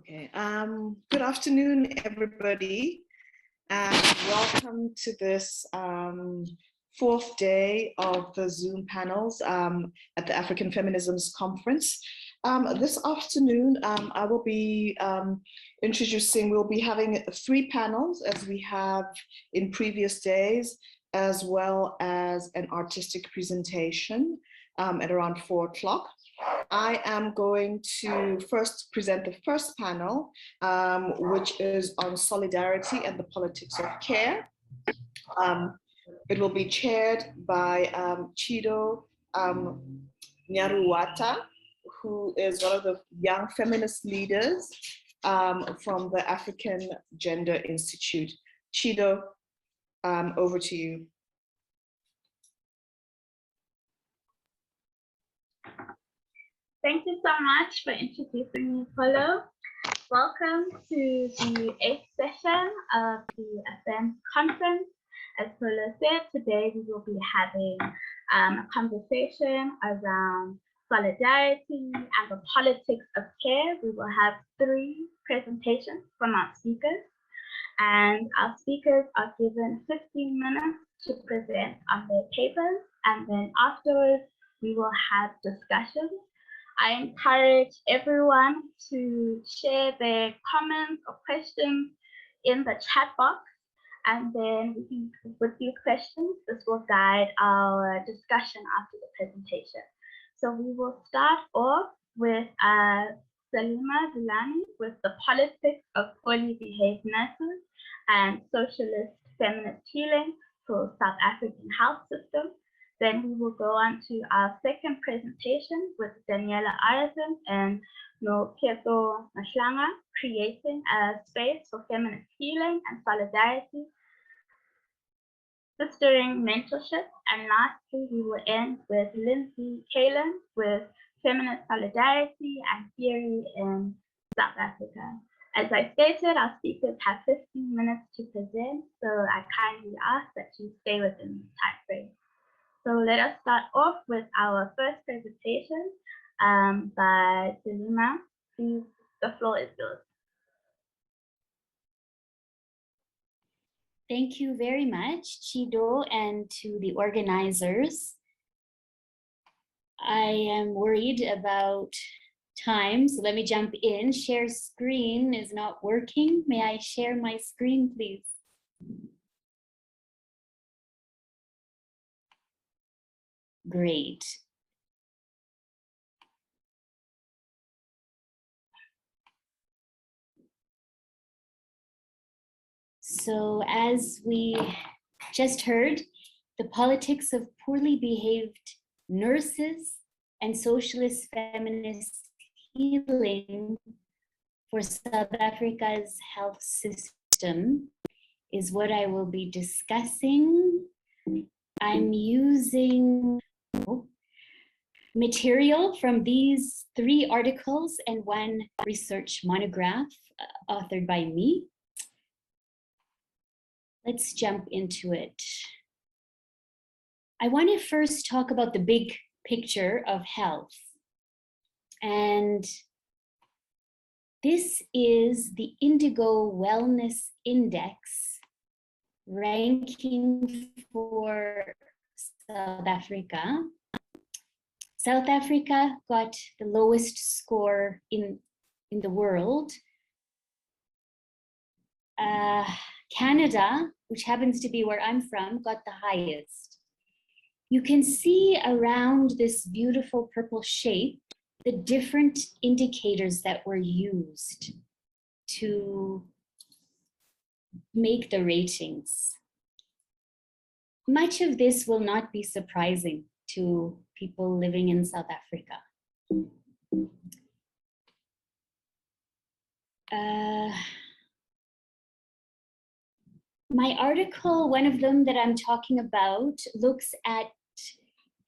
Okay, good afternoon, everybody, and welcome to this fourth day of the Zoom panels at the African Feminisms Conference. This afternoon, I will be we'll be having 3 panels as we have in previous days, as well as an artistic presentation at around 4 o'clock. I am going to first present the first panel, which is on solidarity and the politics of care. It will be chaired by Chido Nyaruwata, who is one of the young feminist leaders from the African Gender Institute. Chido, over to you. Thank you so much for introducing me, Polo. Welcome to the 8th session of the FM conference. As Polo said, today we will be having a conversation around solidarity and the politics of care. We will have 3 presentations from our speakers, and our speakers are given 15 minutes to present on their papers, and then afterwards we will have discussions. I encourage everyone to share their comments or questions in the chat box, and then with these questions, this will guide our discussion after the presentation. So we will start off with Salima Zilani with the politics of poorly behaved nurses and socialist feminist healing for South African health system. Then we will go on to our second presentation with Daniela Arison and Nokhetho, creating a space for feminist healing and solidarity, fostering mentorship. And lastly, we will end with Lindsay Kalen with feminist solidarity and theory in South Africa. As I stated, our speakers have 15 minutes to present, so I kindly ask that you stay within this time frame. So let us start off with our first presentation by Salima. Please, the floor is yours. Thank you very much, Chido, and to the organizers. I am worried about time, so let me jump in. Share screen is not working. May I share my screen, please? Great. So as we just heard, the politics of poorly behaved nurses and socialist feminist healing for South Africa's health system is what I will be discussing. I'm using material from these 3 articles and 1 research monograph authored by me. Let's jump into it. I want to first talk about the big picture of health. And this is the Indigo Wellness Index ranking for South Africa. South Africa got the lowest score in the world. Canada, which happens to be where I'm from, got the highest. You can see around this beautiful purple shape the different indicators that were used to make the ratings. Much of this will not be surprising to people living in South Africa. My article, one of them that I'm talking about, looks at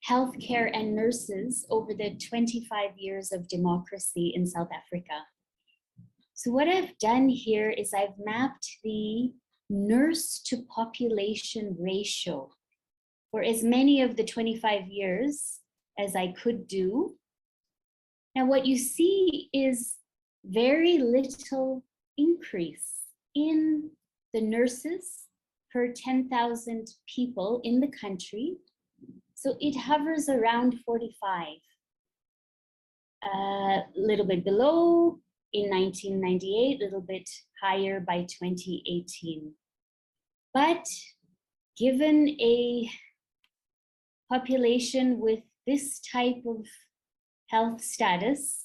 healthcare and nurses over the 25 years of democracy in South Africa. So what I've done here is I've mapped the nurse to population ratio for as many of the 25 years as I could do. Now what you see is very little increase in the nurses per 10,000 people in the country. So it hovers around 45, a little bit below in 1998, a little bit higher by 2018. But given a population with this type of health status,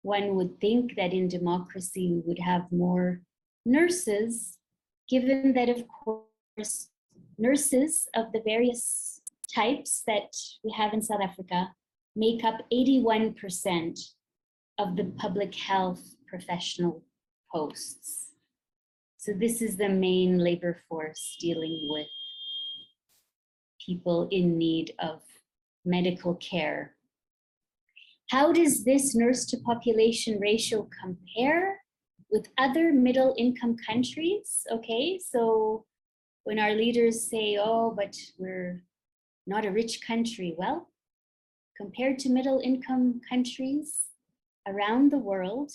one would think that in democracy we would have more nurses, given that, of course, nurses of the various types that we have in South Africa make up 81% of the public health professional posts. So this is the main labor force dealing with people in need of medical care. How does this nurse to population ratio compare with other middle income countries? Okay, so when our leaders say, oh, but we're not a rich country, well, compared to middle income countries around the world,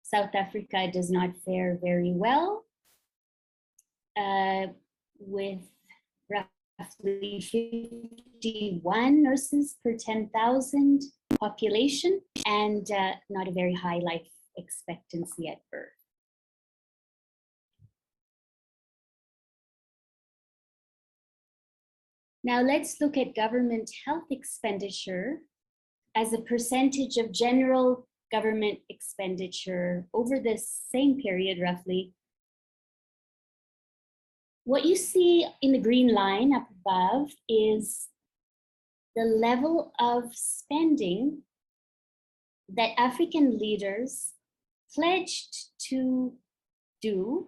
South Africa does not fare very well, with roughly 51 nurses per 10,000 population and not a very high life expectancy at birth. Now let's look at government health expenditure as a percentage of general government expenditure over this same period, roughly. What you see in the green line up above is the level of spending that African leaders pledged to do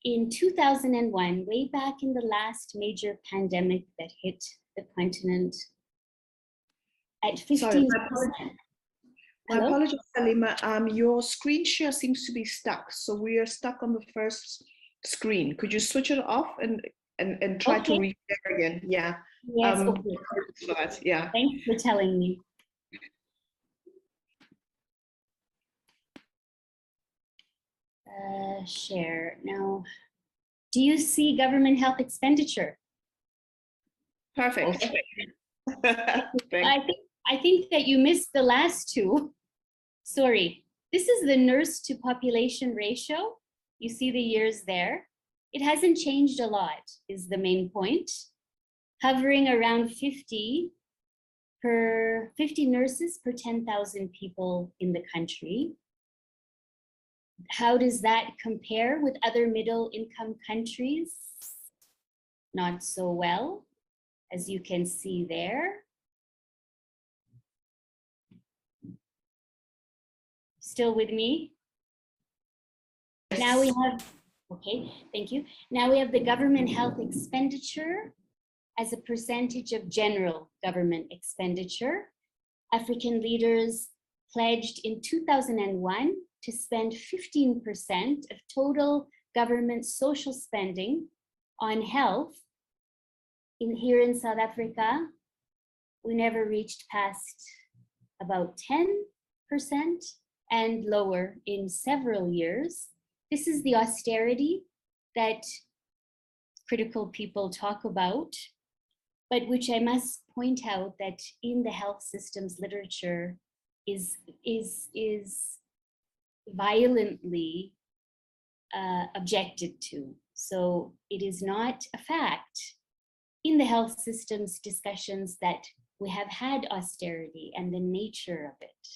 in 2001, way back in the last major pandemic that hit the continent at 15%. Sorry, my apologies, Salima. Your screen share seems to be stuck. So we are stuck on the first screen. Could you switch it off and try to reshare again? Yeah. Yes, okay. Yeah. Thanks for telling me. Share. Now, do you see government health expenditure? Perfect. Okay. I think that you missed the last two. Sorry. This is the nurse to population ratio. You see the years there. It hasn't changed a lot, is the main point. Hovering around 50 nurses per 10,000 people in the country. How does that compare with other middle income countries? Not so well, as you can see there. Still with me? Now we have, okay, thank you. Now we have the government health expenditure as a percentage of general government expenditure. African leaders pledged in 2001 to spend 15% of total government social spending on health. Here in South Africa, we never reached past about 10% and lower in several years. This is the austerity that critical people talk about, but which I must point out that in the health systems literature is violently objected to. So it is not a fact in the health systems discussions that we have had austerity and the nature of it.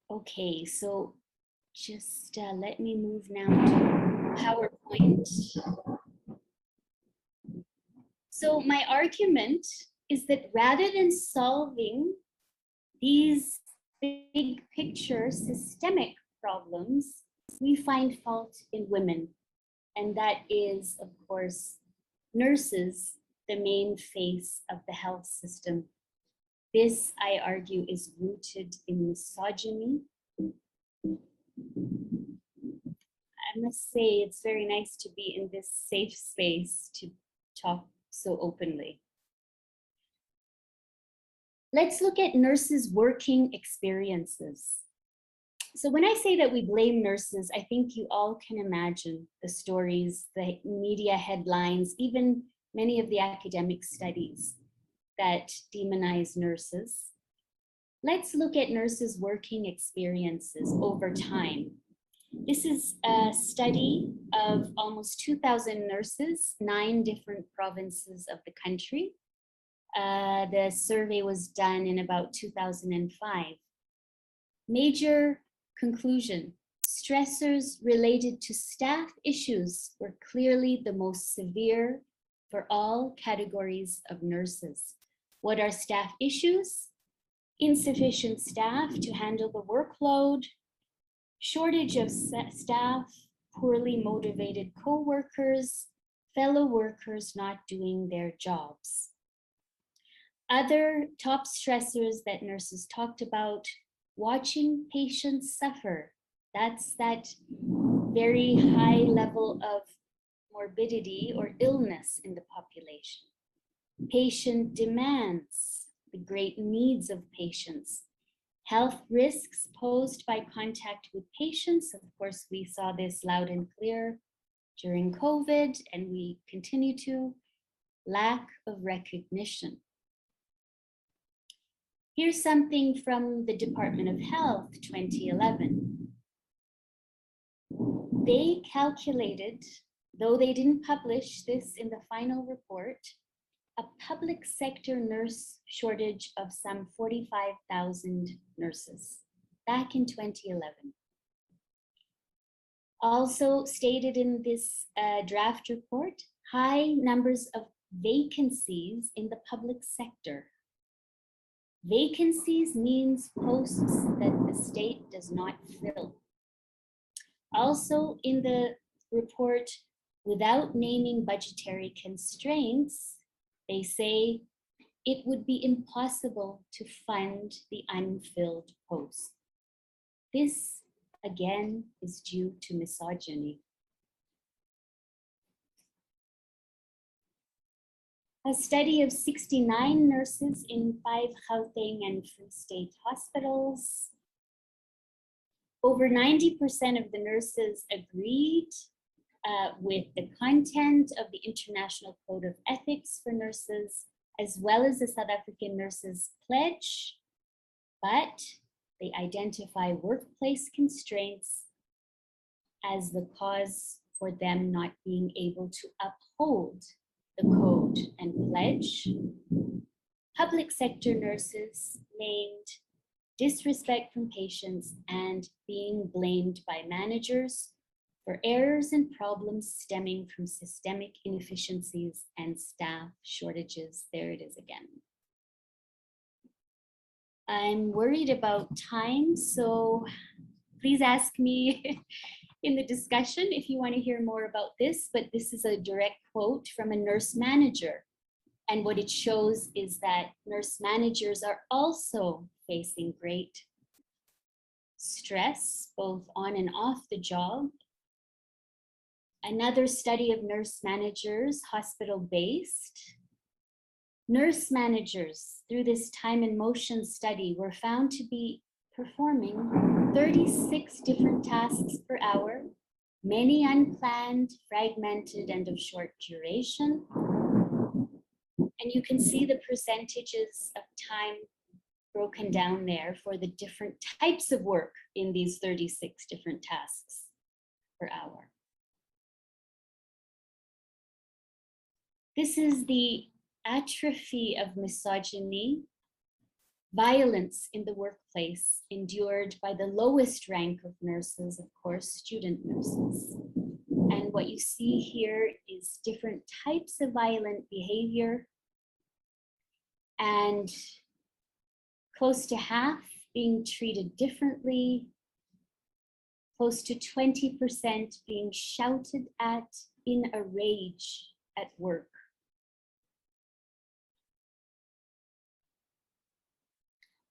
Okay, so just let me move now to PowerPoint. So my argument is that rather than solving these big picture systemic problems, we find fault in women. And that is, of course, nurses, the main face of the health system. This, I argue, is rooted in misogyny. I must say it's very nice to be in this safe space to talk so openly. Let's look at nurses' working experiences. So when I say that we blame nurses, I think you all can imagine the stories, the media headlines, even many of the academic studies that demonize nurses. Let's look at nurses' working experiences over time. This is a study of almost 2,000 nurses, 9 different provinces of the country. The survey was done in about 2005. Major conclusion: stressors related to staff issues were clearly the most severe for all categories of nurses. What are staff issues? Insufficient staff to handle the workload, shortage of staff, poorly motivated co-workers, fellow workers not doing their jobs. Other top stressors that nurses talked about: watching patients suffer. That's that very high level of morbidity or illness in the population. Patient demands, the great needs of patients. Health risks posed by contact with patients. Of course, we saw this loud and clear during COVID, and we continue to. Lack of recognition. Here's something from the Department of Health, 2011. They calculated, though they didn't publish this in the final report, a public sector nurse shortage of some 45,000 nurses back in 2011. Also stated in this draft report, high numbers of vacancies in the public sector. Vacancies means posts that the state does not fill. Also in the report, without naming budgetary constraints, they say it would be impossible to fund the unfilled posts. This, again, is due to misogyny. A study of 69 nurses in 5 Gauteng and Free State hospitals. Over 90% of the nurses agreed with the content of the International Code of Ethics for Nurses, as well as the South African Nurses Pledge, but they identify workplace constraints as the cause for them not being able to uphold the code and pledge. Public sector nurses named disrespect from patients and being blamed by managers for errors and problems stemming from systemic inefficiencies and staff shortages. There it is again. I'm worried about time, so please ask me in the discussion if you want to hear more about this, but this is a direct quote from a nurse manager. And what it shows is that nurse managers are also facing great stress, both on and off the job. Another study of nurse managers, hospital-based. Nurse managers, through this time and motion study, were found to be performing 36 different tasks per hour, many unplanned, fragmented, and of short duration. And you can see the percentages of time broken down there for the different types of work in these 36 different tasks per hour. This is the atrophy of misogyny, violence in the workplace endured by the lowest rank of nurses, of course, student nurses. And what you see here is different types of violent behavior, and close to half being treated differently, close to 20% being shouted at in a rage at work.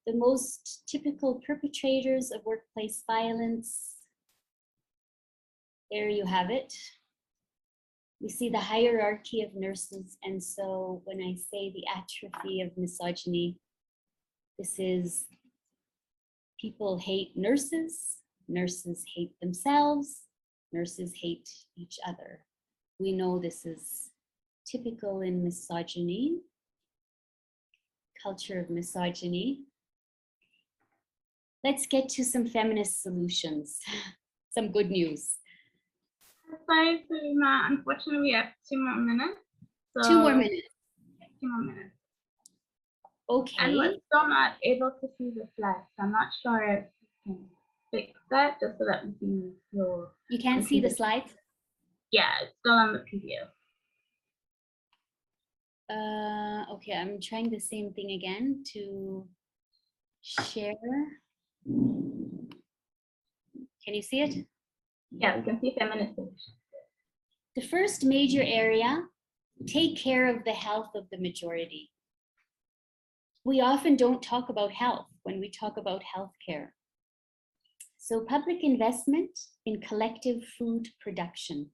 The most typical perpetrators of workplace violence, there you have it. We see the hierarchy of nurses, and so when I say the atrophy of misogyny, This is people hate nurses, nurses hate themselves, nurses hate each other. We know this is typical in misogyny, culture of misogyny. Let's get to some feminist solutions, some good news. Sorry, Selena, unfortunately we have 2 more minutes. So 2 more minutes. 2 more minutes. Okay. And we're still not able to see the slides. So I'm not sure if you can fix that just so that we can use your... You can't see the slides? Yeah, it's still on the PDF. Okay, I'm trying the same thing again to share. Can you see it? Yeah, we can see feminist solutions. The first major area, take care of the health of the majority. We often don't talk about health when we talk about healthcare. So public investment in collective food production.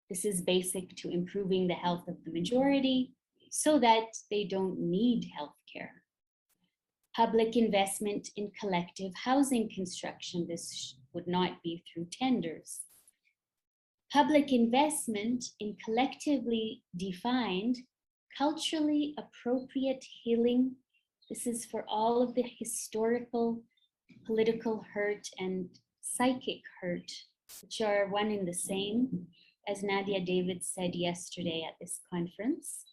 This is basic to improving the health of the majority so that they don't need healthcare. Public investment in collective housing construction. This would not be through tenders. Public investment in collectively defined, culturally appropriate healing. This is for all of the historical, political hurt and psychic hurt, which are one and the same, as Nadia David said yesterday at this conference.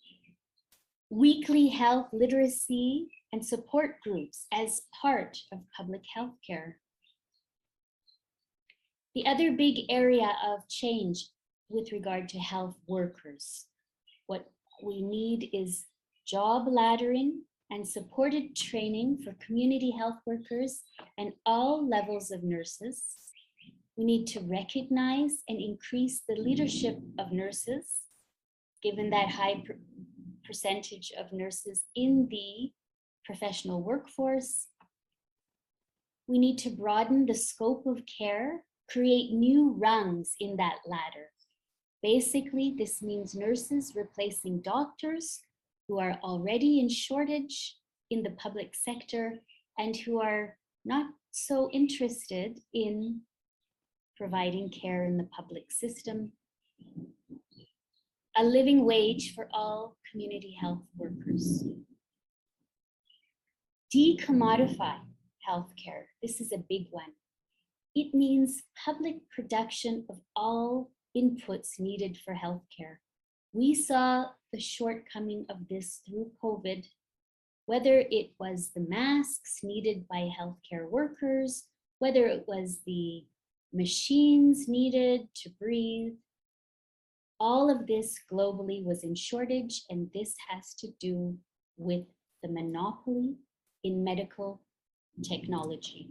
Weekly health literacy and support groups as part of public health care. The other big area of change with regard to health workers. What we need is job laddering and supported training for community health workers and all levels of nurses. We need to recognize and increase the leadership of nurses, given that high percentage of nurses in the professional workforce. We need to broaden the scope of care, create new rungs in that ladder. Basically, this means nurses replacing doctors who are already in shortage in the public sector and who are not so interested in providing care in the public system. A living wage for all community health workers. Decommodify healthcare. This is a big one. It means public production of all inputs needed for healthcare. We saw the shortcoming of this through COVID, whether it was the masks needed by healthcare workers, whether it was the machines needed to breathe. All of this globally was in shortage, and this has to do with the monopoly in medical technology.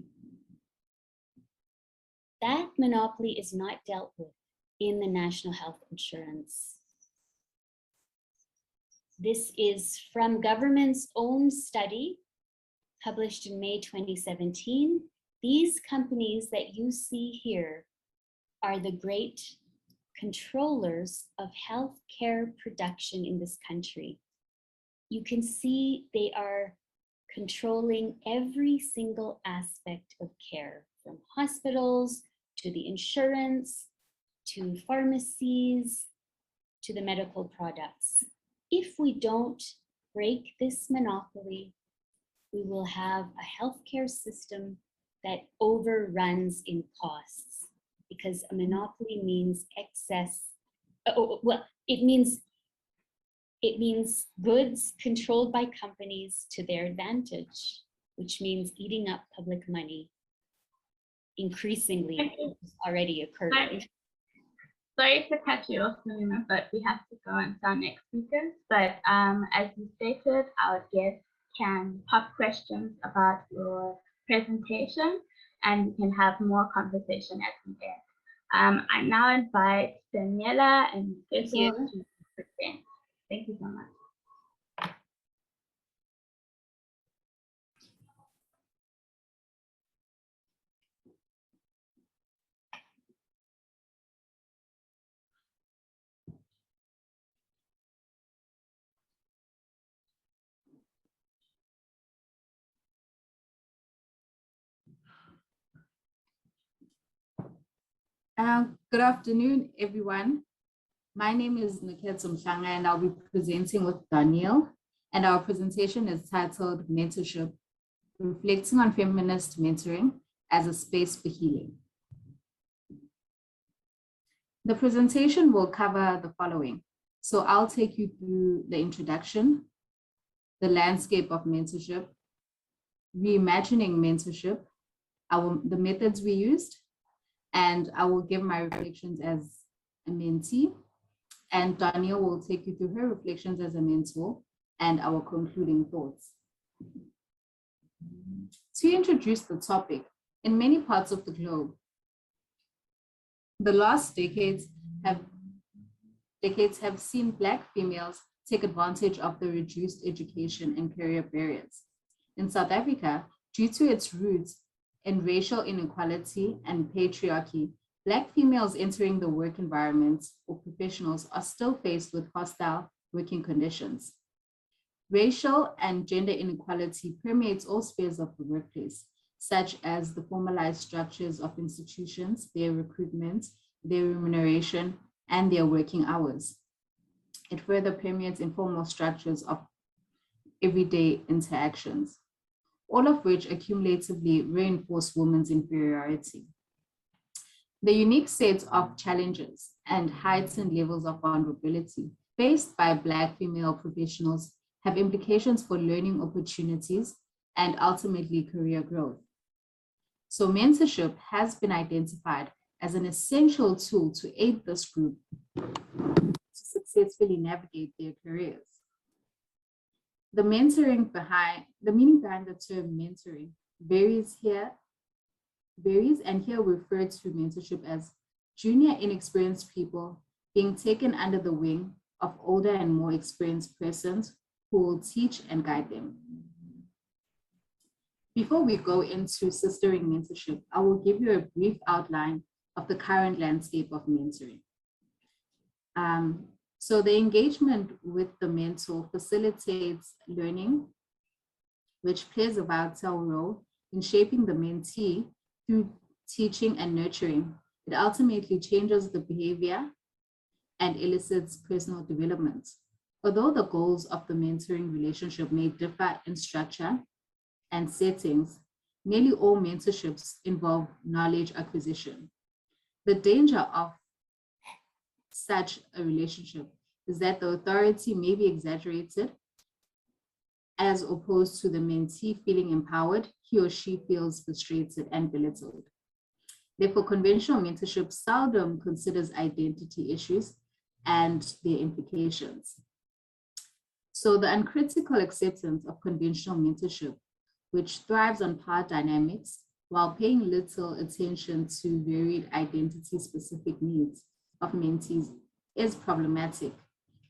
That monopoly is not dealt with in the National Health Insurance. This is from government's own study published in May 2017. These companies that you see here are the great controllers of healthcare production in this country. You can see they are controlling every single aspect of care, from hospitals to the insurance, to pharmacies, to the medical products. If we don't break this monopoly, we will have a healthcare system that overruns in costs, because a monopoly means excess. It means goods controlled by companies to their advantage, which means eating up public money increasingly already occurring. Sorry to cut you off, Selena, but we have to go on to our next speakers. But as you stated, our guests can pop questions about your presentation, and we can have more conversation at the end. I now invite Daniela and Nokhetho to present. Thank you so much. Good afternoon, everyone. My name is Nokhetho and I'll be presenting with Daniel, and our presentation is titled Mentorship, Reflecting on Feminist Mentoring as a Space for Healing. The presentation will cover the following. So I'll take you through the introduction, the landscape of mentorship, reimagining mentorship, the methods we used, and I will give my reflections as a mentee, and Daniel will take you through her reflections as a mentor and our concluding thoughts. To introduce the topic, in many parts of the globe, the last decades have seen Black females take advantage of the reduced education and career barriers. In South Africa, due to its roots in racial inequality and patriarchy, Black females entering the work environment or professionals are still faced with hostile working conditions. Racial and gender inequality permeates all spheres of the workplace, such as the formalized structures of institutions, their recruitment, their remuneration, and their working hours. It further permeates informal structures of everyday interactions, all of which accumulatively reinforce women's inferiority. The unique set of challenges and heightened levels of vulnerability faced by Black female professionals have implications for learning opportunities and ultimately career growth. So mentorship has been identified as an essential tool to aid this group to successfully navigate their careers. The meaning behind the term mentoring varies, and here referred to mentorship as junior inexperienced people being taken under the wing of older and more experienced persons who will teach and guide them. Before we go into sistering mentorship, I will give you a brief outline of the current landscape of mentoring. So the engagement with the mentor facilitates learning, which plays a vital role in shaping the mentee through teaching and nurturing. It ultimately changes the behavior and elicits personal development. Although the goals of the mentoring relationship may differ in structure and settings, nearly all mentorships involve knowledge acquisition. The danger of such a relationship is that the authority may be exaggerated as opposed to the mentee feeling empowered, he or she feels frustrated and belittled. Therefore, conventional mentorship seldom considers identity issues and their implications. So the uncritical acceptance of conventional mentorship, which thrives on power dynamics while paying little attention to varied identity-specific needs of mentees, is problematic,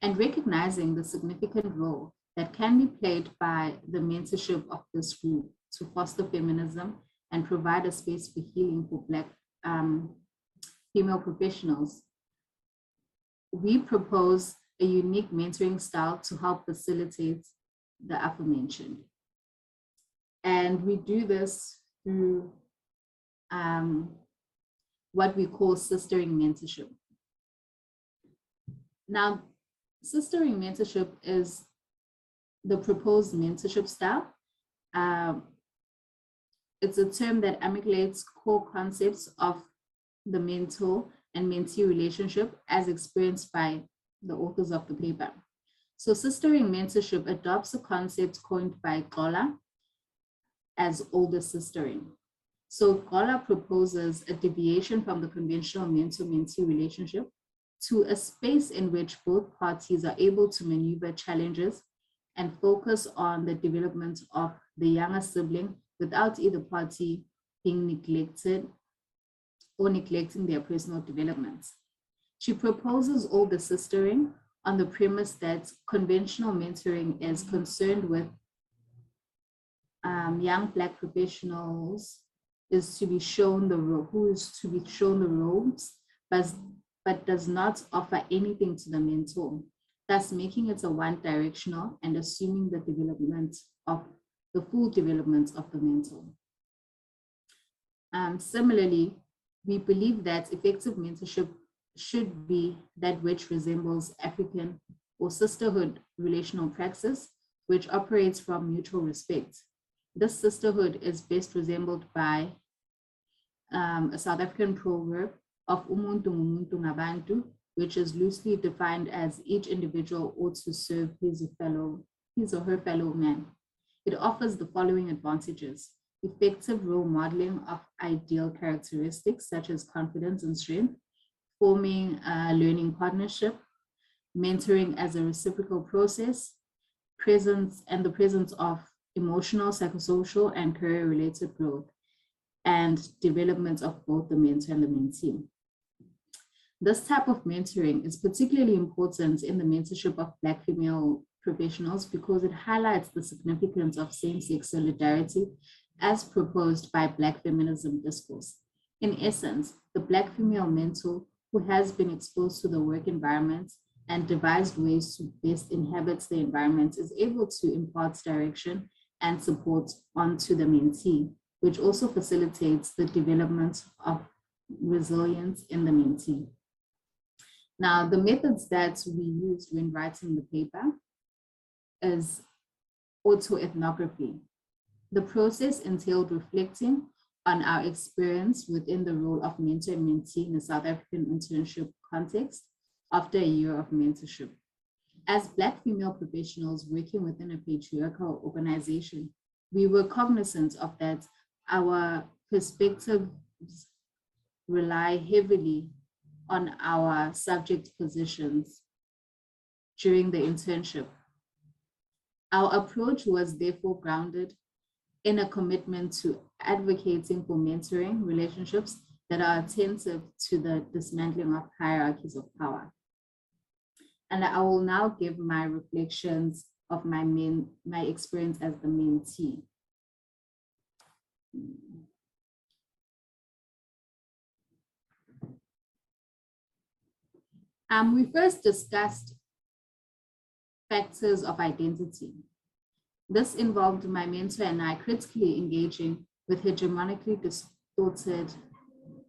and recognizing the significant role that can be played by the mentorship of this group to foster feminism and provide a space for healing for Black female professionals, we propose a unique mentoring style to help facilitate the aforementioned. And we do this through what we call sistering mentorship. Now, sistering mentorship is the proposed mentorship style. It's a term that amalgamates core concepts of the mentor and mentee relationship as experienced by the authors of the paper. So sistering mentorship adopts a concept coined by Gola as older sistering. So Gola proposes a deviation from the conventional mentor-mentee relationship to a space in which both parties are able to maneuver challenges and focus on the development of the younger sibling without either party being neglected or neglecting their personal development. She proposes older sistering on the premise that conventional mentoring is concerned with young Black professionals is to be shown the ropes, but does not offer anything to the mentor, thus making it a one-directional and assuming the full development of the mentor. Similarly, we believe that effective mentorship should be that which resembles African or sisterhood relational praxis, which operates from mutual respect. This sisterhood is best resembled by a South African proverb of umuntu ngumuntu ngabantu, which is loosely defined as each individual ought to serve his or her fellow man. It offers the following advantages: effective role modeling of ideal characteristics such as confidence and strength, forming a learning partnership, mentoring as a reciprocal process, the presence of emotional, psychosocial, and career-related growth, and development of both the mentor and the mentee. This type of mentoring is particularly important in the mentorship of Black female professionals because it highlights the significance of same-sex solidarity as proposed by Black feminism discourse. In essence, the Black female mentor who has been exposed to the work environment and devised ways to best inhabit the environment is able to impart direction and support onto the mentee, which also facilitates the development of resilience in the mentee. Now, the methods that we used when writing the paper is autoethnography. The process entailed reflecting on our experience within the role of mentor and mentee in a South African internship context after a year of mentorship. As Black female professionals working within a patriarchal organization, we were cognizant of that our perspectives rely heavily on our subject positions during the internship. Our approach was therefore grounded in a commitment to advocating for mentoring relationships that are attentive to the dismantling of hierarchies of power. And I will now give my reflections of my experience as the mentee. We first discussed factors of identity. This involved my mentor and I critically engaging with hegemonically distorted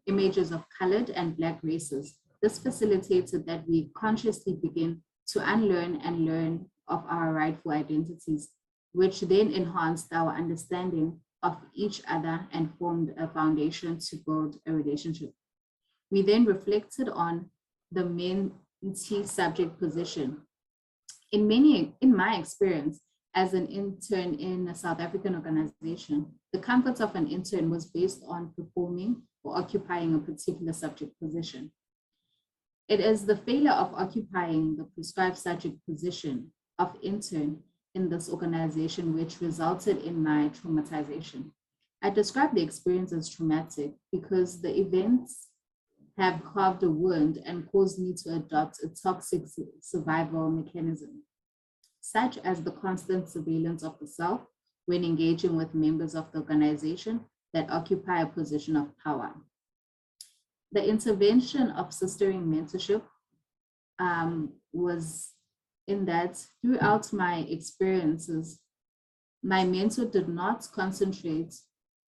images of colored and Black races. This facilitated that we consciously begin to unlearn and learn of our rightful identities, which then enhanced our understanding of each other and formed a foundation to build a relationship. We then reflected on the mentee subject position. In my experience as an intern in a South African organization, the comfort of an intern was based on performing or occupying a particular subject position. It is the failure of occupying the prescribed subject position of intern in this organization which resulted in my traumatization. I describe the experience as traumatic because the events have carved a wound and caused me to adopt a toxic survival mechanism, such as the constant surveillance of the self when engaging with members of the organization that occupy a position of power. The intervention of sistering mentorship was in that throughout my experiences, my mentor did not concentrate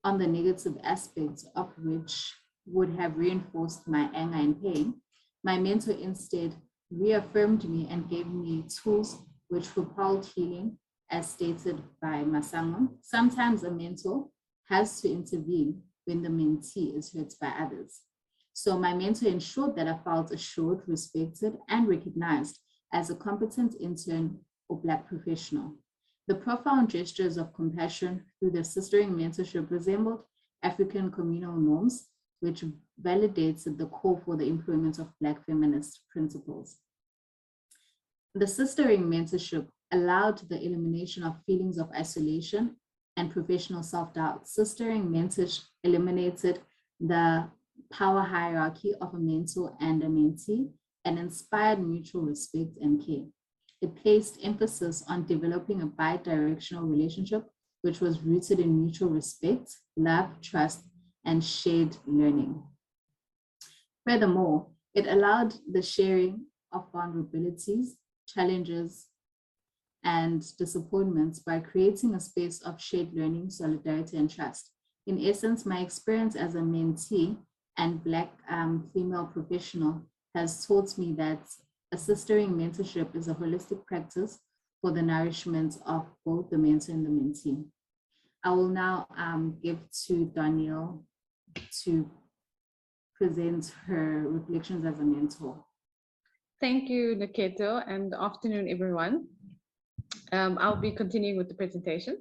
on the negative aspects of which would have reinforced my anger and pain. My mentor instead reaffirmed me and gave me tools which propelled healing, as stated by Masango. Sometimes a mentor has to intervene when the mentee is hurt by others. So my mentor ensured that I felt assured, respected, and recognized as a competent intern or Black professional. The profound gestures of compassion through the sistering mentorship resembled African communal norms, which validated the call for the employment of Black feminist principles. The sistering mentorship allowed the elimination of feelings of isolation and professional self-doubt. Sistering mentorship eliminated the power hierarchy of a mentor and a mentee and inspired mutual respect and care. It placed emphasis on developing a bi-directional relationship, which was rooted in mutual respect, love, trust, and shared learning. Furthermore, it allowed the sharing of vulnerabilities, challenges, and disappointments by creating a space of shared learning, solidarity, and trust. In essence, my experience as a mentee and Black female professional has taught me that assisting mentorship is a holistic practice for the nourishment of both the mentor and the mentee. I will now give to Danielle to present her reflections as a mentor. Thank you, Nokhetho, and afternoon, everyone. I'll be continuing with the presentation.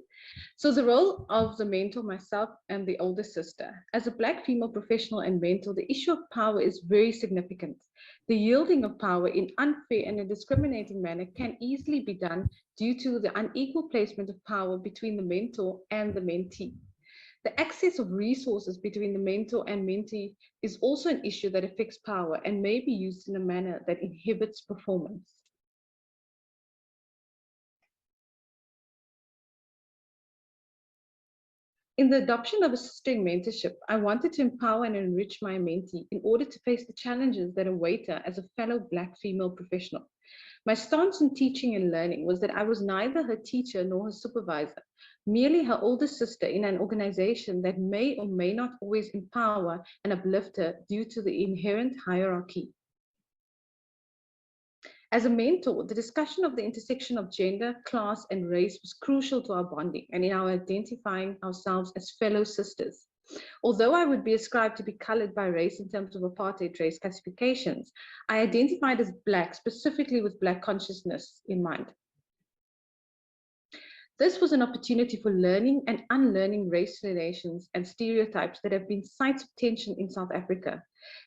So the role of the mentor, myself and the older sister. As a Black female professional and mentor, the issue of power is very significant. The yielding of power in unfair and a discriminating manner can easily be done due to the unequal placement of power between the mentor and the mentee. The access of resources between the mentor and mentee is also an issue that affects power and may be used in a manner that inhibits performance. In the adoption of assisting mentorship, I wanted to empower and enrich my mentee in order to face the challenges that await her as a fellow Black female professional. My stance in teaching and learning was that I was neither her teacher nor her supervisor, merely her older sister in an organization that may or may not always empower and uplift her due to the inherent hierarchy. As a mentor, the discussion of the intersection of gender, class, and race was crucial to our bonding and in our identifying ourselves as fellow sisters. Although I would be ascribed to be colored by race in terms of apartheid race classifications, I identified as Black, specifically with Black consciousness in mind. This was an opportunity for learning and unlearning race relations and stereotypes that have been sites of tension in South Africa.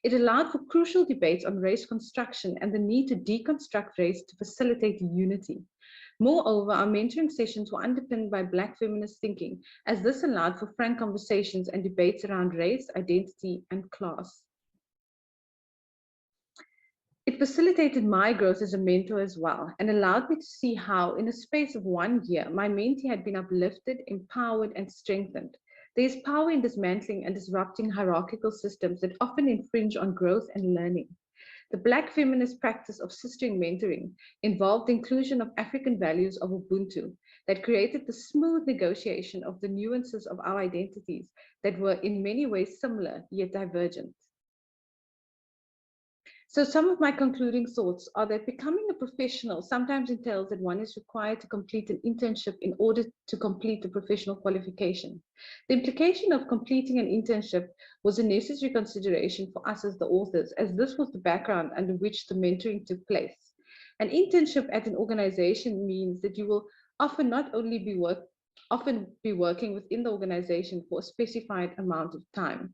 It allowed for crucial debates on race construction and the need to deconstruct race to facilitate unity. Moreover, our mentoring sessions were underpinned by Black feminist thinking, as this allowed for frank conversations and debates around race, identity, and class. It facilitated my growth as a mentor as well and allowed me to see how, in a space of 1 year, my mentee had been uplifted, empowered, and strengthened. There is power in dismantling and disrupting hierarchical systems that often infringe on growth and learning. The Black feminist practice of sistering mentoring involved the inclusion of African values of Ubuntu that created the smooth negotiation of the nuances of our identities that were in many ways similar yet divergent. So some of my concluding thoughts are that becoming a professional sometimes entails that one is required to complete an internship in order to complete the professional qualification. The implication of completing an internship was a necessary consideration for us as the authors, as this was the background under which the mentoring took place. An internship at an organization means that you will often not only be working within the organization for a specified amount of time.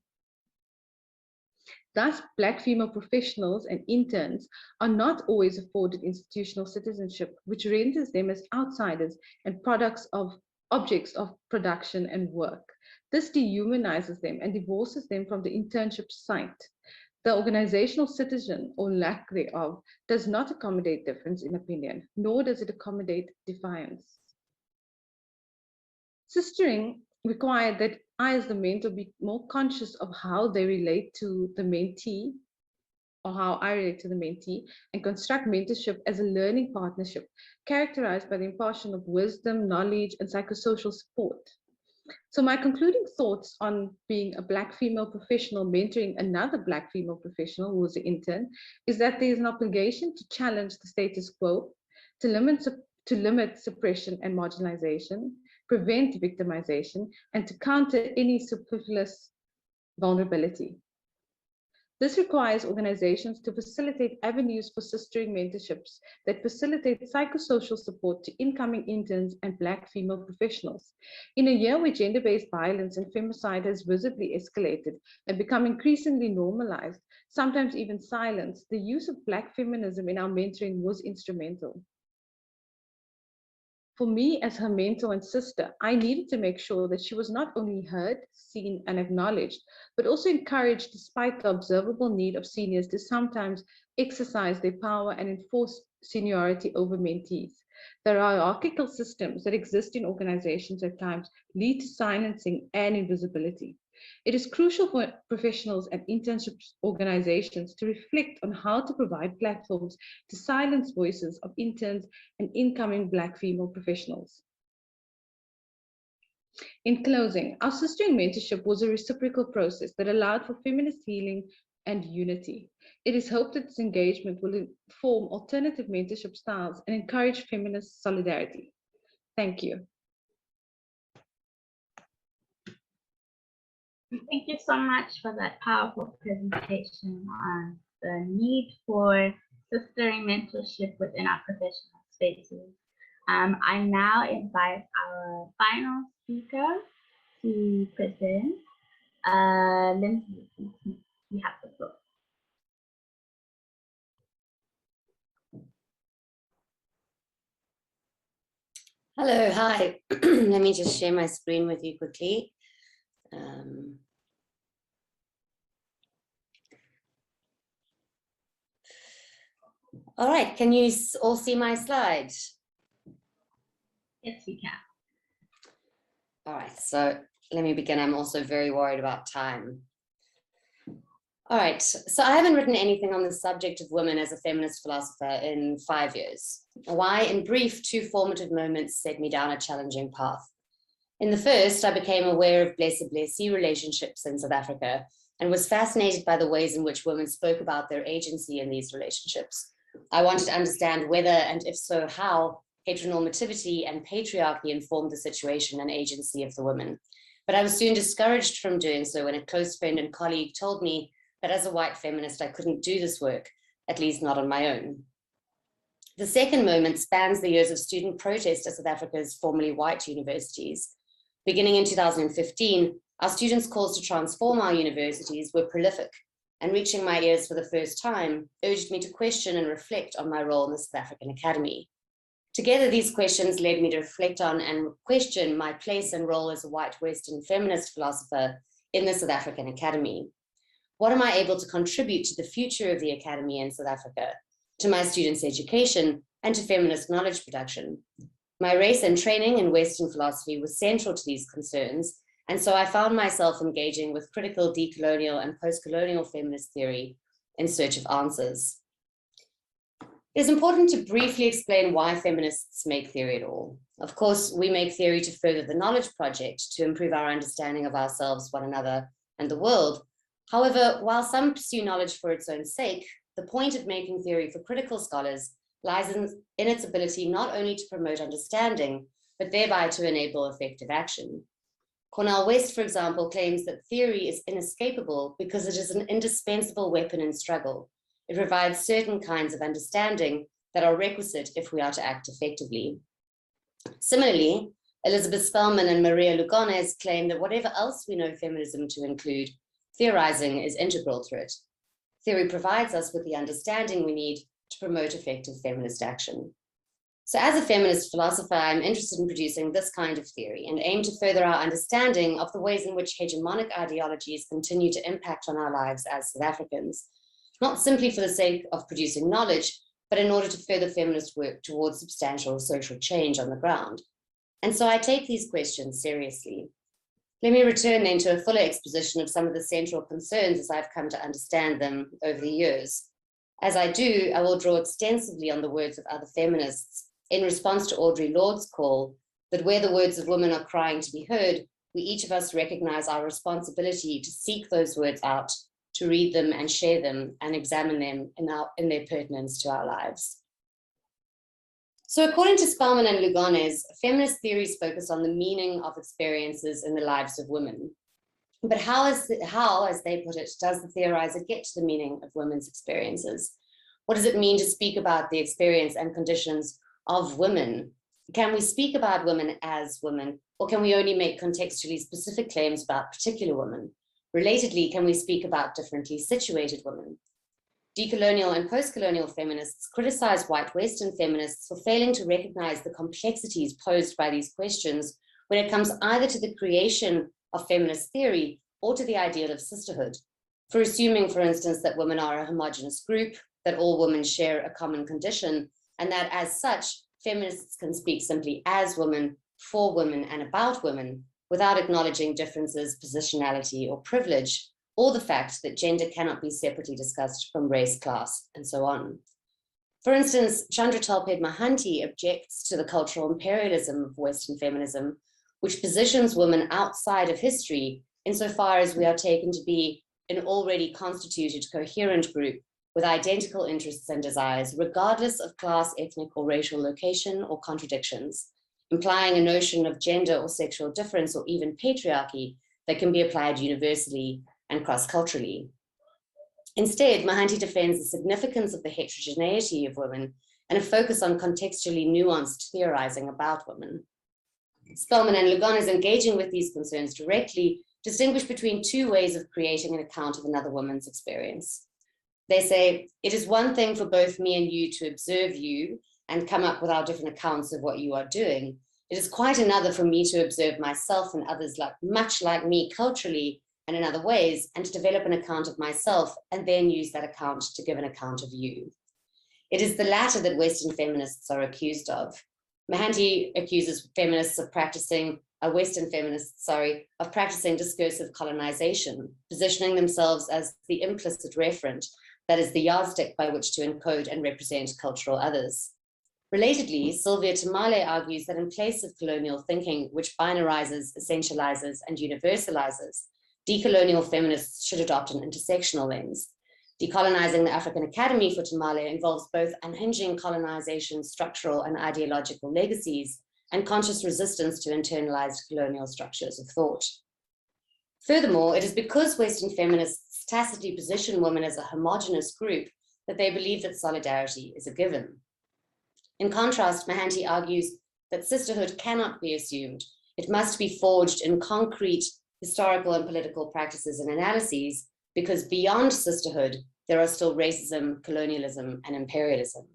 Thus, Black female professionals and interns are not always afforded institutional citizenship, which renders them as outsiders and objects of production and work. This dehumanizes them and divorces them from the internship site. The organizational citizen, or lack thereof, does not accommodate difference in opinion, nor does it accommodate defiance. Sistering required that I, as the mentor, be more conscious of how they relate to the mentee, or how I relate to the mentee, and construct mentorship as a learning partnership, characterized by the impartition of wisdom, knowledge, and psychosocial support. So my concluding thoughts on being a Black female professional mentoring another Black female professional who was an intern is that there is an obligation to challenge the status quo, to limit suppression and marginalization, prevent victimization, and to counter any superfluous vulnerability. This requires organizations to facilitate avenues for sistering mentorships that facilitate psychosocial support to incoming interns and Black female professionals. In a year where gender-based violence and femicide has visibly escalated and become increasingly normalized, sometimes even silenced, the use of Black feminism in our mentoring was instrumental. For me, as her mentor and sister, I needed to make sure that she was not only heard, seen, and acknowledged, but also encouraged despite the observable need of seniors to sometimes exercise their power and enforce seniority over mentees. The hierarchical systems that exist in organizations at times lead to silencing and invisibility. It is crucial for professionals and internship organizations to reflect on how to provide platforms to silence voices of interns and incoming Black female professionals. In closing, our sistering mentorship was a reciprocal process that allowed for feminist healing and unity. It is hoped that this engagement will inform alternative mentorship styles and encourage feminist solidarity. Thank you. Thank you so much for that powerful presentation on the need for sistering mentorship within our professional spaces. I now invite our final speaker to present. Lindsay, you have the floor. Hello, hi. Let me just share my screen with you quickly. All right, can you all see my slide? Yes, we can. All right, so let me begin. I'm also very worried about time. All right, so I haven't written anything on the subject of women as a feminist philosopher in 5 years. Why? In brief, 2 formative moments set me down a challenging path. In the first, I became aware of blessee relationships in South Africa and was fascinated by the ways in which women spoke about their agency in these relationships. I wanted to understand whether, and if so, how heteronormativity and patriarchy informed the situation and agency of the women. But I was soon discouraged from doing so when a close friend and colleague told me that as a white feminist, I couldn't do this work, at least not on my own. The second moment spans the years of student protest at South Africa's formerly white universities. Beginning in 2015, our students' calls to transform our universities were prolific, and reaching my ears for the first time urged me to question and reflect on my role in the South African Academy. Together, these questions led me to reflect on and question my place and role as a white Western feminist philosopher in the South African Academy. What am I able to contribute to the future of the Academy in South Africa, to my students' education, and to feminist knowledge production? My race and training in Western philosophy was central to these concerns, and so I found myself engaging with critical decolonial and post-colonial feminist theory in search of answers. It is important to briefly explain why feminists make theory at all. Of course, we make theory to further the knowledge project, to improve our understanding of ourselves, one another, and the world. However, while some pursue knowledge for its own sake, the point of making theory for critical scholars lies in its ability not only to promote understanding, but thereby to enable effective action. Cornel West, for example, claims that theory is inescapable because it is an indispensable weapon in struggle. It provides certain kinds of understanding that are requisite if we are to act effectively. Similarly, Elizabeth Spellman and Maria Lugones claim that whatever else we know feminism to include, theorizing is integral to it. Theory provides us with the understanding we need to promote effective feminist action. So as a feminist philosopher, I'm interested in producing this kind of theory and aim to further our understanding of the ways in which hegemonic ideologies continue to impact on our lives as South Africans, not simply for the sake of producing knowledge, but in order to further feminist work towards substantial social change on the ground. And so I take these questions seriously. Let me return then to a fuller exposition of some of the central concerns as I've come to understand them over the years. As I do, I will draw extensively on the words of other feminists in response to Audre Lorde's call that where the words of women are crying to be heard, we each of us recognize our responsibility to seek those words out, to read them and share them and examine them in their pertinence to our lives. So according to Spellman and Lugones, feminist theories focus on the meaning of experiences in the lives of women. But how, as they put it, does the theorizer get to the meaning of women's experiences? What does it mean to speak about the experience and conditions of women? Can we speak about women as women, or can we only make contextually specific claims about particular women? Relatedly, can we speak about differently situated women? Decolonial and post-colonial feminists criticize white Western feminists for failing to recognize the complexities posed by these questions when it comes either to the creation of feminist theory or to the ideal of sisterhood. For assuming, for instance, that women are a homogeneous group, that all women share a common condition, and that as such, feminists can speak simply as women, for women, and about women, without acknowledging differences, positionality, or privilege, or the fact that gender cannot be separately discussed from race, class, and so on. For instance, Chandra Talped Mahanti objects to the cultural imperialism of Western feminism, which positions women outside of history insofar as we are taken to be an already constituted coherent group with identical interests and desires, regardless of class, ethnic, or racial location or contradictions, implying a notion of gender or sexual difference or even patriarchy that can be applied universally and cross-culturally. Instead, Mohanty defends the significance of the heterogeneity of women and a focus on contextually nuanced theorizing about women. Spelman and Lugones, engaging with these concerns directly, distinguish between two ways of creating an account of another woman's experience. They say, it is one thing for both me and you to observe you and come up with our different accounts of what you are doing. It is quite another for me to observe myself and others much like me culturally and in other ways, and to develop an account of myself and then use that account to give an account of you. It is the latter that Western feminists are accused of. Mohanty accuses feminists of practicing, Western feminists, of practicing discursive colonization, positioning themselves as the implicit referent, that is the yardstick by which to encode and represent cultural others. Relatedly, Sylvia Tamale argues that in place of colonial thinking, which binarizes, essentializes, and universalizes, decolonial feminists should adopt an intersectional lens. Decolonizing the African Academy for Tamale involves both unhinging colonization's structural and ideological legacies and conscious resistance to internalized colonial structures of thought. Furthermore, it is because Western feminists tacitly position women as a homogenous group that they believe that solidarity is a given. In contrast, Mohanty argues that sisterhood cannot be assumed. It must be forged in concrete historical and political practices and analyses, because beyond sisterhood, there are still racism, colonialism, and imperialism.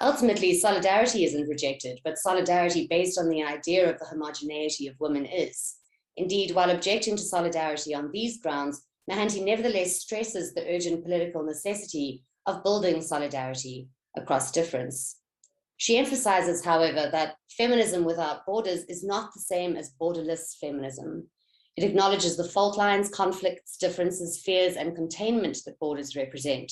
Ultimately, solidarity isn't rejected, but solidarity based on the idea of the homogeneity of women is. Indeed, while objecting to solidarity on these grounds, Mohanty nevertheless stresses the urgent political necessity of building solidarity across difference. She emphasizes, however, that feminism without borders is not the same as borderless feminism. It acknowledges the fault lines, conflicts, differences, fears, and containment that borders represent.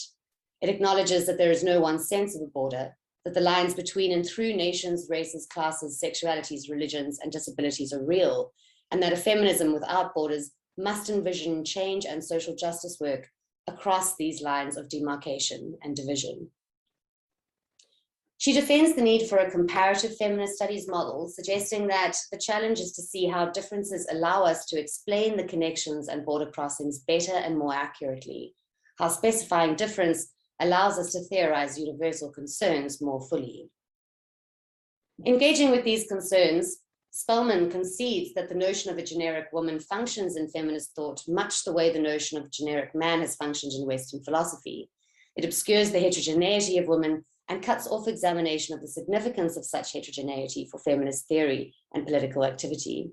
It acknowledges that there is no one sense of a border, that the lines between and through nations, races, classes, sexualities, religions, and disabilities are real, and that a feminism without borders must envision change and social justice work across these lines of demarcation and division. She defends the need for a comparative feminist studies model, suggesting that the challenge is to see how differences allow us to explain the connections and border crossings better and more accurately, how specifying difference allows us to theorize universal concerns more fully. Engaging with these concerns, Spelman concedes that the notion of a generic woman functions in feminist thought much the way the notion of a generic man has functioned in Western philosophy. It obscures the heterogeneity of women and cuts off examination of the significance of such heterogeneity for feminist theory and political activity.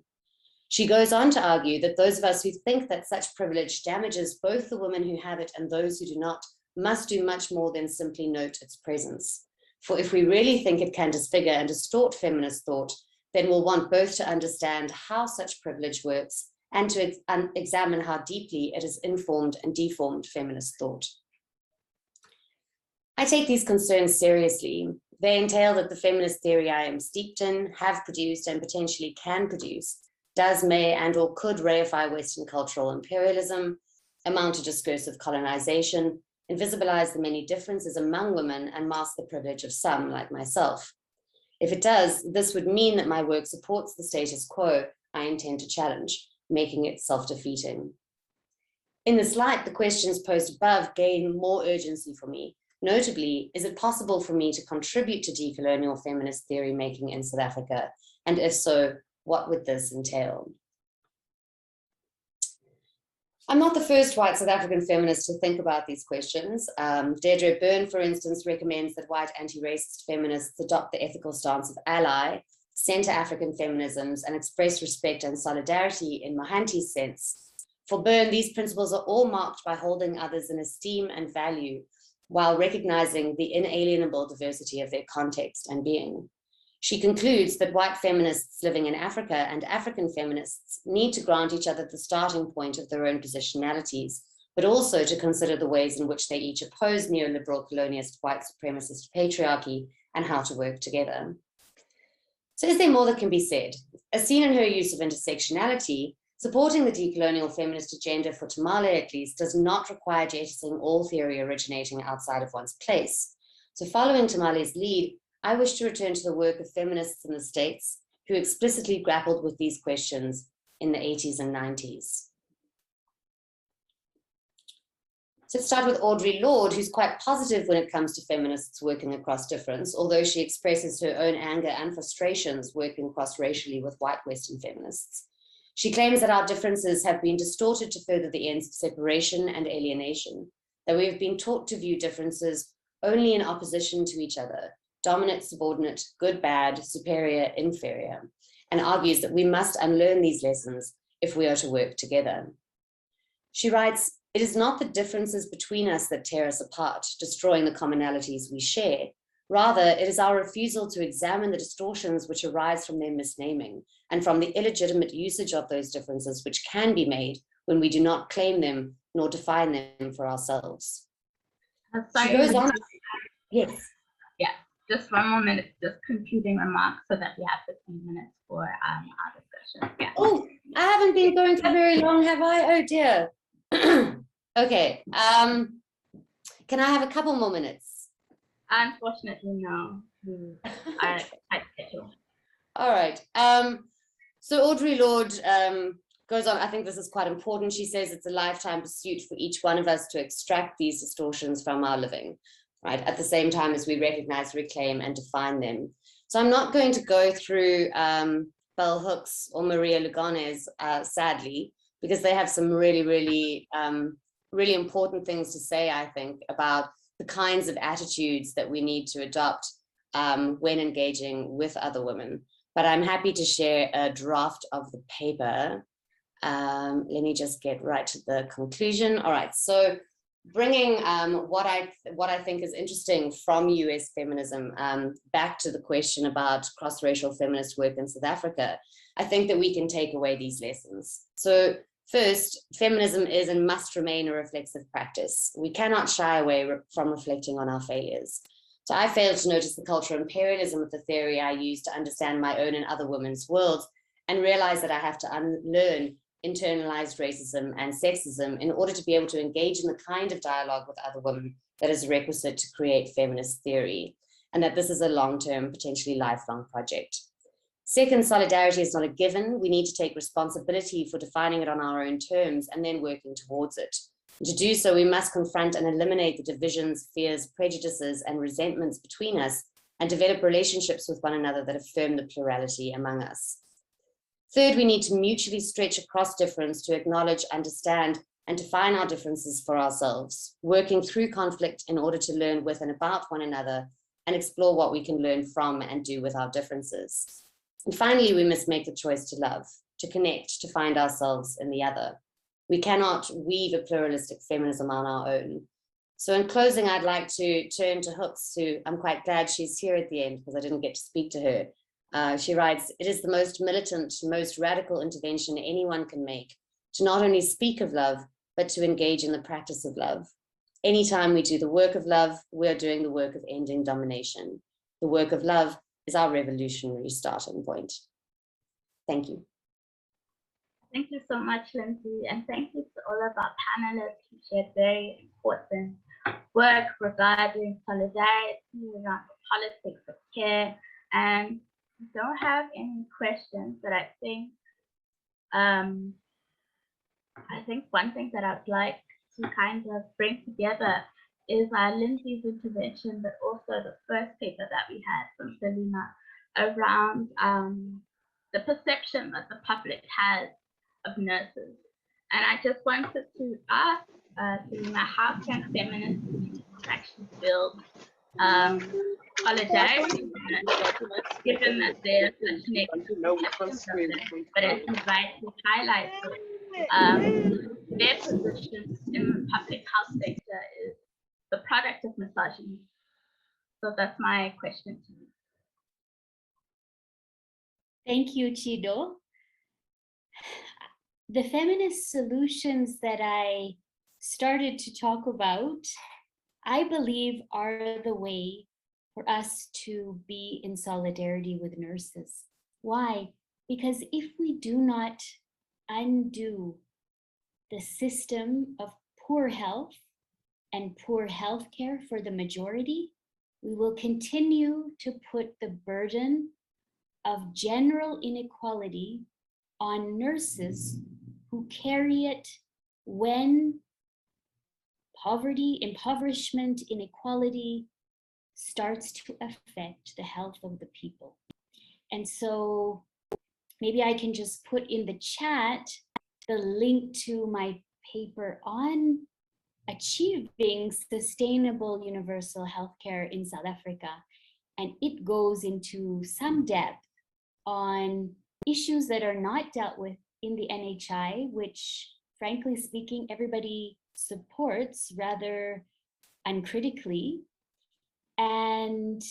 She goes on to argue that those of us who think that such privilege damages both the women who have it and those who do not must do much more than simply note its presence. For if we really think it can disfigure and distort feminist thought, then we'll want both to understand how such privilege works and to examine how deeply it has informed and deformed feminist thought. I take these concerns seriously. They entail that the feminist theory I am steeped in, have produced, and potentially can produce, does, may, and or could reify Western cultural imperialism, amount to discursive colonization, invisibilize the many differences among women, and mask the privilege of some, like myself. If it does, this would mean that my work supports the status quo I intend to challenge, making it self-defeating. In this light, the questions posed above gain more urgency for me. Notably, is it possible for me to contribute to decolonial feminist theory making in South Africa? And if so, what would this entail? I'm not the first white South African feminist to think about these questions. Deirdre Byrne, for instance, recommends that white anti-racist feminists adopt the ethical stance of ally, center African feminisms, and express respect and solidarity in Mohanty's sense. For Byrne, these principles are all marked by holding others in esteem and value, while recognizing the inalienable diversity of their context and being. She concludes that white feminists living in Africa and African feminists need to grant each other the starting point of their own positionalities, but also to consider the ways in which they each oppose neoliberal colonialist white supremacist patriarchy and how to work together. So is there more that can be said? As seen in her use of intersectionality, supporting the decolonial feminist agenda for Tamale, at least, does not require jettisoning all theory originating outside of one's place. So following Tamale's lead, I wish to return to the work of feminists in the States who explicitly grappled with these questions in the 80s and 90s. So let's start with Audre Lorde, who's quite positive when it comes to feminists working across difference, although she expresses her own anger and frustrations working cross-racially with white Western feminists. She claims that our differences have been distorted to further the ends of separation and alienation, that we have been taught to view differences only in opposition to each other, dominant, subordinate, good, bad, superior, inferior, and argues that we must unlearn these lessons if we are to work together. She writes, "It is not the differences between us that tear us apart, destroying the commonalities we share. Rather, it is our refusal to examine the distortions which arise from their misnaming and from the illegitimate usage of those differences which can be made when we do not claim them nor define them for ourselves." She goes on. Yes. Yeah, just one more minute, just concluding remarks so that we have 15 minutes for our discussion. Yeah. Oh, I haven't been going for very long, have I? Oh dear. Okay. Can I have a couple more minutes? Unfortunately, no. I schedule. All right. So Audre Lorde goes on. I think this is quite important. She says it's a lifetime pursuit for each one of us to extract these distortions from our living, right? At the same time as we recognize, reclaim, and define them. So I'm not going to go through Bell Hooks or Maria Lugones, sadly, because they have some really, really, really important things to say, I think, about the kinds of attitudes that we need to adopt when engaging with other women. But I'm happy to share a draft of the paper. Let me just get right to the conclusion. All right, so bringing what I think is interesting from US feminism back to the question about cross-racial feminist work in South Africa, I think that we can take away these lessons. So first, feminism is and must remain a reflexive practice. We cannot shy away from reflecting on our failures. So I failed to notice the cultural imperialism of the theory I use to understand my own and other women's worlds, and realize that I have to unlearn internalized racism and sexism in order to be able to engage in the kind of dialogue with other women that is requisite to create feminist theory, and that this is a long-term, potentially lifelong project. Second, solidarity is not a given. We need to take responsibility for defining it on our own terms and then working towards it. And to do so, we must confront and eliminate the divisions, fears, prejudices, and resentments between us, and develop relationships with one another that affirm the plurality among us. Third, we need to mutually stretch across difference to acknowledge, understand, and define our differences for ourselves, working through conflict in order to learn with and about one another and explore what we can learn from and do with our differences. And finally, we must make the choice to love, to connect, to find ourselves in the other. We cannot weave a pluralistic feminism on our own. So in closing, I'd like to turn to Hooks, who I'm quite glad she's here at the end because I didn't get to speak to her. She writes, "It is the most militant, most radical intervention anyone can make to not only speak of love, but to engage in the practice of love. Anytime we do the work of love, we are doing the work of ending domination. The work of love is our revolutionary starting point." Thank you. Thank you so much, Lindsay, and thank you to all of our panelists who shared very important work regarding solidarity, around the politics of care. And I don't have any questions, but I think one thing that I'd like to kind of bring together is Lindsay's intervention, but also the first paper that we had from Selena around the perception that the public has of nurses. And I just wanted to ask Selena, how can feminists actually build solidarity with nurses, given that there's such negative perceptions of them, but as you rightly highlighted, their position in the public health sector is the product of misogyny. So that's my question to you. Thank you, Chido. The feminist solutions that I started to talk about, I believe are the way for us to be in solidarity with nurses. Why? Because if we do not undo the system of poor health and poor healthcare for the majority, we will continue to put the burden of general inequality on nurses who carry it when poverty, impoverishment, inequality starts to affect the health of the people. And so maybe I can just put in the chat the link to my paper on achieving sustainable universal healthcare in South Africa. And it goes into some depth on issues that are not dealt with in the NHI, which frankly speaking, everybody supports rather uncritically. And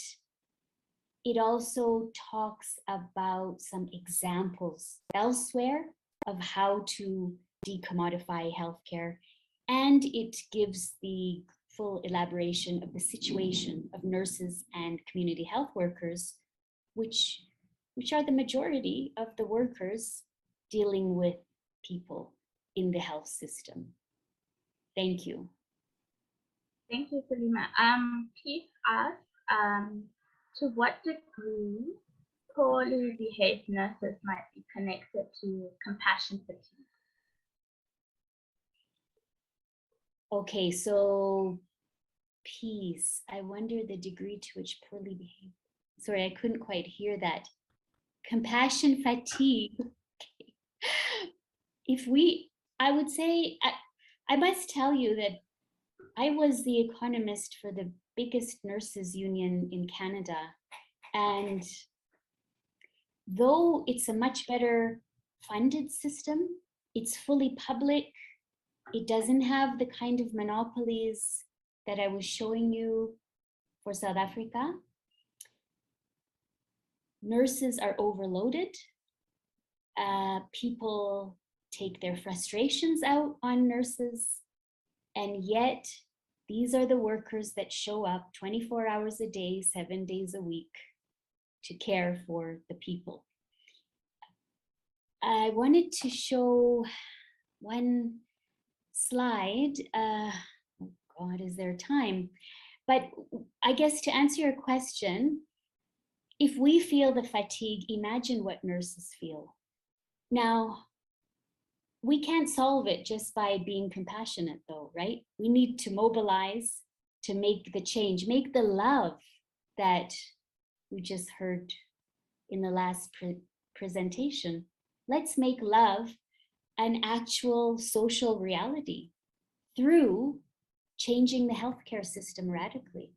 it also talks about some examples elsewhere of how to decommodify healthcare. And it gives the full elaboration of the situation of nurses and community health workers, which are the majority of the workers dealing with people in the health system. Thank you. Thank you, Salima. Keith asked, to what degree poorly behaved nurses might be connected to compassion fatigue? Okay, so peace. I wonder the degree to which poorly behaved. Sorry, I couldn't quite hear that. Compassion fatigue. I would say, I must tell you that I was the economist for the biggest nurses union in Canada. And though it's a much better funded system, it's fully public, it doesn't have the kind of monopolies that I was showing you for South Africa. Nurses are overloaded. People take their frustrations out on nurses. And yet, these are the workers that show up 24 hours a day, 7 days a week to care for the people. I wanted to show one slide. Oh God, is there time? But I guess to answer your question, if we feel the fatigue, imagine what nurses feel. Now, we can't solve it just by being compassionate though, right? We need to mobilize to make the change, make the love that we just heard in the last presentation. Let's make love an actual social reality through changing the healthcare system radically.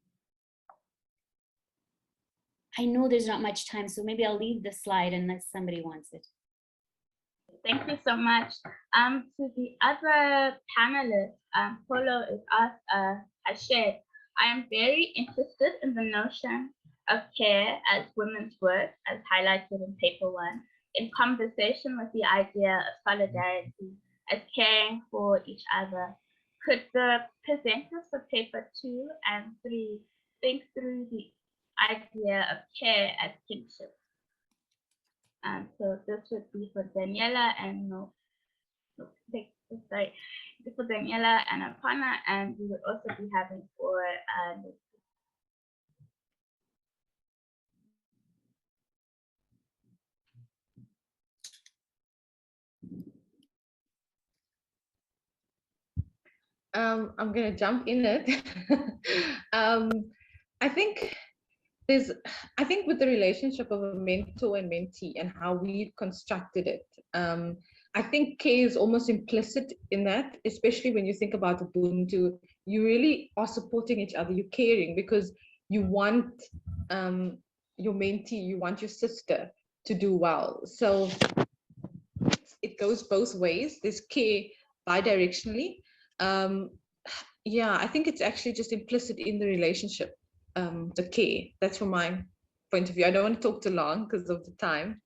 I know there's not much time, so maybe I'll leave the slide unless somebody wants it. Thank you so much. To the other panelists, Polo is asked, I shared, I am very interested in the notion of care as women's work, as highlighted in paper 1, in conversation with the idea of solidarity as caring for each other. Could the presenters for paper 2 and 3 think through the idea of care as kinship? So this would be for Daniela and for Daniela and Apana, and we would also be having for I'm going to jump in it. I think with the relationship of a mentor and mentee and how we've constructed it, I think care is almost implicit in that, especially when you think about Ubuntu. You really are supporting each other. You're caring because you want your mentee, you want your sister to do well. So it goes both ways. There's care bidirectionally. Yeah, I think it's actually just implicit in the relationship, the care. That's from my point of view. I don't want to talk too long because of the time.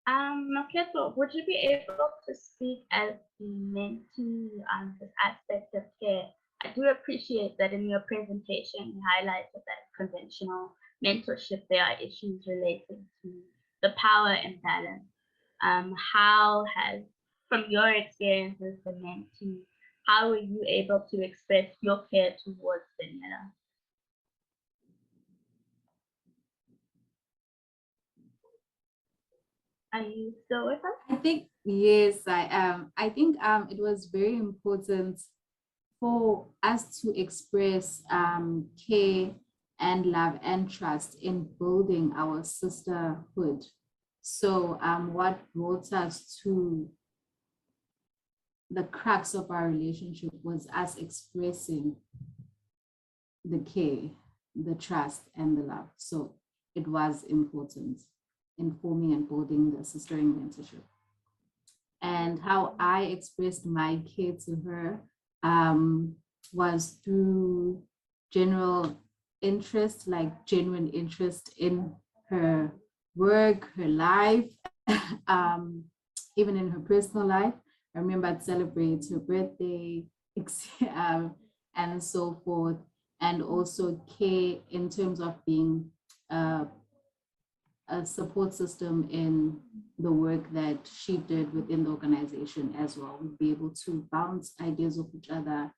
Nokhetho, would you be able to speak as the mentee on this aspect of care? I do appreciate that in your presentation you highlighted that conventional mentorship, there are issues relating to the power imbalance. How has, from your experience as the mentee, how were you able to express your care towards Daniela? Are you still with us? I think, yes, I am. I think it was very important for us to express care and love and trust in building our sisterhood. So what brought us to the crux of our relationship was us expressing the care, the trust, and the love. So it was important in forming and building the sistering mentorship. And how I expressed my care to her was through general interest, like genuine interest in her work, her life, even in her personal life. I remember I'd celebrate her birthday and so forth, and also care in terms of being a support system in the work that she did within the organization as well. We'd be able to bounce ideas off each other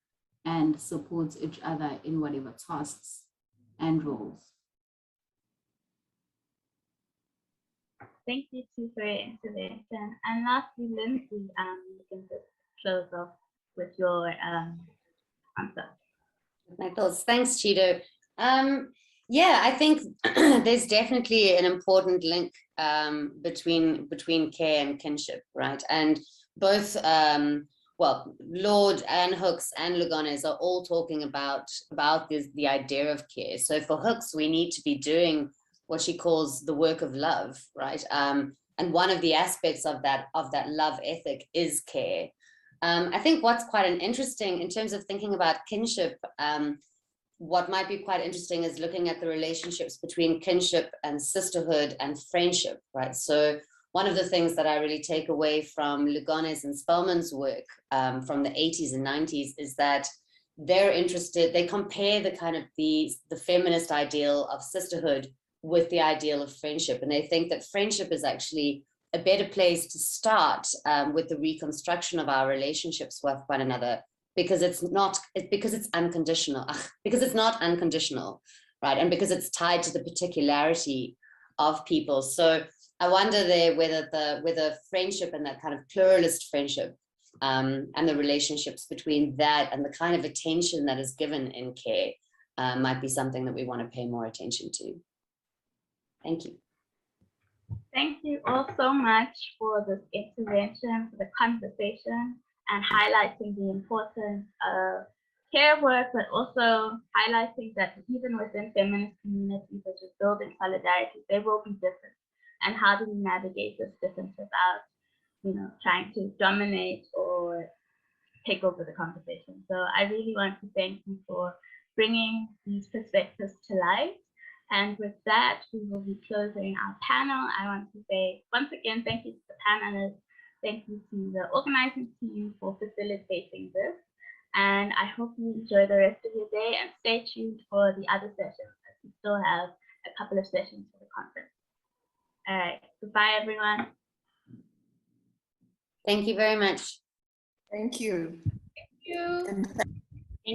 and support each other in whatever tasks and roles. Thank you too for your intervention. And lastly, Lindsay, you can just close off with your answer. My thoughts. Thanks, Chido. Yeah, I think there's definitely an important link between care and kinship, right? And both, well, Lord and Hooks and Lugones are all talking about the idea of care. So for Hooks, we need to be doing what she calls the work of love, right? And one of the aspects of that love ethic is care. I think what's quite an interesting in terms of thinking about kinship, what might be quite interesting is looking at the relationships between kinship and sisterhood and friendship, right? So one of the things that I really take away from Lugones and Spellman's work from the 80s and 90s is that they're interested, they compare the kind of the feminist ideal of sisterhood with the ideal of friendship. And they think that friendship is actually a better place to start with the reconstruction of our relationships with one another, because it's not unconditional, because it's not unconditional, right? And because it's tied to the particularity of people. So I wonder there whether friendship and that kind of pluralist friendship and the relationships between that and the kind of attention that is given in care might be something that we want to pay more attention to. Thank you. Thank you all so much for this intervention, for the conversation, and highlighting the importance of care work, but also highlighting that even within feminist communities, such as building solidarity, there will be difference. And how do we navigate this difference without, trying to dominate or take over the conversation? So I really want to thank you for bringing these perspectives to light. And with that, we will be closing our panel. I want to say once again, thank you to the panelists. Thank you to the organizing team for facilitating this. And I hope you enjoy the rest of your day and stay tuned for the other sessions, as we still have a couple of sessions for the conference. All right, goodbye, everyone. Thank you very much. Thank you. Thank you.